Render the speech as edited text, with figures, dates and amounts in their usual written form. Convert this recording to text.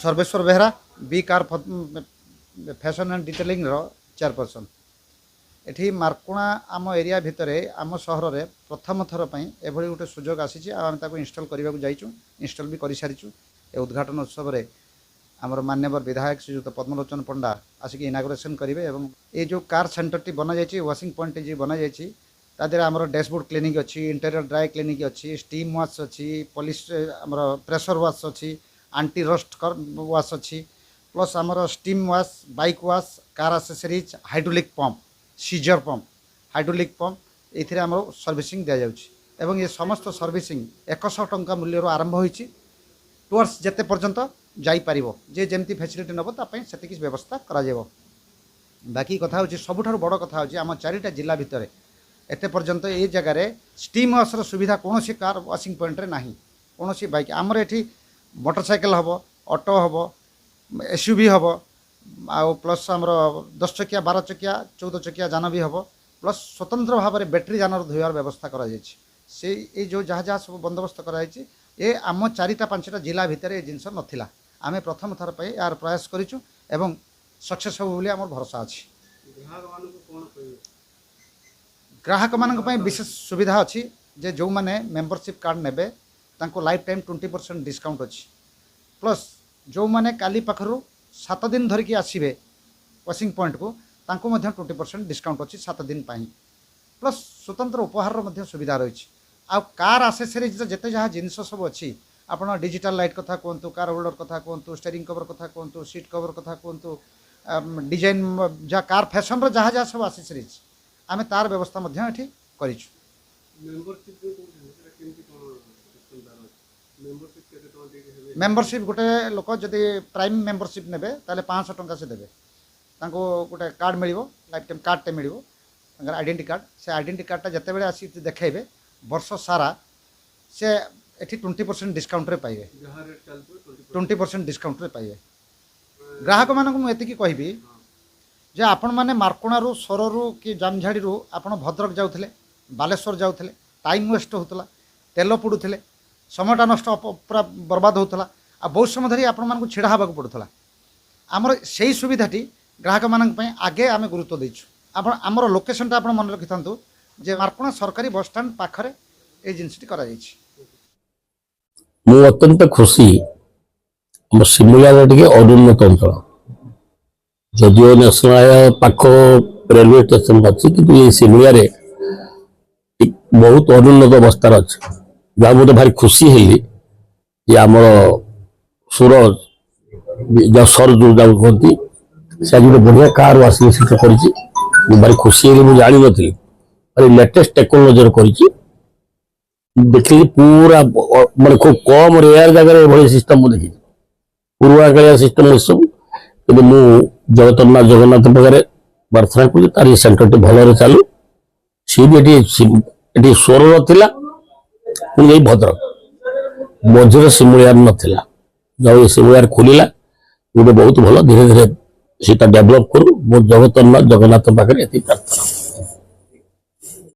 Sarveshwar Behera B car fashion and detailing chairperson. एठी मार्कुणा आम एरिया भितर आम सहर में प्रथम थर एभली गोटे सुजोग आसी आम इनस्टल करने जाइचु इनस्टल भी कर सारी। ए उद्घाटन उत्सव रे आमर मान्यवर विधायक श्रीयुक्त पद्मलोचन पंडा आसिक इनागुरेसन करेंगे। ये जो कार सेंटर टी बना जाइए वाशिंग पॉइंट जी बना जाइए तादेर आमर डैशबोर्ड क्लिनिक अच्छी इंटेरियर ड्राई क्लिनिक अच्छी स्टीम वाश अच्छी पॉलिश आमर प्रेशर वाश अच्छी आंटी रस्ट वाश अच्छी प्लस आमर steam wash bike wash car accessories hydraulic pump scissor pump hydraulic pump ये आम सर्विसिंग दि जाऊँ। ये समस्त सर्विसिंग 100 टंका मूल्य आरंभ होती टुवर्ड्स जेते पर्यंत जापर जे जमी फैसिलिटी नब तापाई से व्यवस्था करा। बाकी कथा हूँ सबुठ बड़ कथा हूँ आम 4टा जिला भितर एते पर्यंत ये जगार स्टीम वाशर सुविधा कौन कार वाशिंग पॉइंट रे नहीं कौन बाइक आमर ये मोटरसाइकेल हम ऑटो हम एसयूवी हम आउ प्लस आमर 10 चकिया 12 चकिया 14 चकिया जान भी हम प्लस स्वतंत्र भाव में बैटेरी जान धोवार व्यवस्था कर जो जहाँ जहाँ सब बंदोबस्त कराई ये आम 4टा 5टा जिला भितर ये जिनस नाला आम प्रथम थर पर यार प्रयास करूँ एवं सक्सेस हो बोली आम भरोसा अच्छी। ग्राहक मान विशेष सुविधा अच्छी जे जो मैंने मेंबरशिप कार्ड नेबे तांको लाइफ टाइम 20% डिस्काउंट अच्छी प्लस जो मैंने काली पाखरु 7 दिन धरिकी आसबे वाशिंग पॉइंट को तांको मध्य 20% डिस्काउंट अच्छी 7 दिन पाई प्लस स्वतंत्र उपहार सुविधा रही। आ कार एक्सेसरीज जिते जहाँ जिनस सब अच्छी आप डिजिटल लाइट कथा कहतु कार होल्डर कथा कहतु स्टेयरिंग कवर कथा कहतु सीट कवर कथा कहतु डिजाइन जहाँ कार फैशन जहाँ जहाँ सब एक्सेसरीज आम तार व्यवस्था कर। मेंबरशिप गोटे लोक जदि प्राइम मेंबरशिप ने 500 टंका से देवे गोटे कार्ड मिल लाइफ टाइम कार्डटे मिल आइडेंटिटी कार्ड से आइडेंटिटी कार्डटा जिते बड़े आसी देखेबे वर्ष सारा से एठी 20% डिस्काउंट रे पाइबे 20% डिस्काउंट रे पाइबे। ग्राहक मानक मुझे कहबी जे आपण माने मार्कुणारू सोररू कि जामझाड़ी आपण भद्रक जाउथले बालेश्वर जाउथले टाइम वेस्ट होतला तेल पुडुथले समयटा नष्ट पूरा बर्बाद होतला आ बहुत समय धरी आपण मानकु छिड़ा हबाक पड़ुथला। आमर सेही सुविधाटी ग्राहक मानक पई आगे आमे गुरुत्व देछु। आपण आमर लोकेशनटा आपण मन रखिथांतु जे मार्कुणा सरकारी बस स्टैंड पाखरे ए जिनसटी करा जायछि। मु अत्यंत खुशी हम सिमुलिया टिके अनुन्नत अंचल जदिओ नेशनल पाख रेलवे स्टेशन अच्छी कि ये सिमुलिया बहुत अनुन्नत अवस्था अच्छे जहाँ मुझे भारी खुशी है आमर सूरज जो सर जो कहती से आज गोटे बढ़िया कार वाशिंग कर भारी खुशी है मुझे जानी नी लेटेस्ट टेक्नोलोजी कर देखिए पूरा माने खूब कम रेयर जगह सिस्टम मुझे देखी पूर्वा कालिया सिस्टम सब कि जगतनाथ जगन्नाथ पाखे प्रार्थना करूँ तार ये सेंटर भल चलू सी भी स्वर था पुणी भद्रक मझे सिमुलियार नाला जब सिमुलियार खोलला गोटे बहुत भल धीरे धीरे सीटा डेभलप करूँ जगतनाथ जगन्नाथ पाखे प्रार्थना।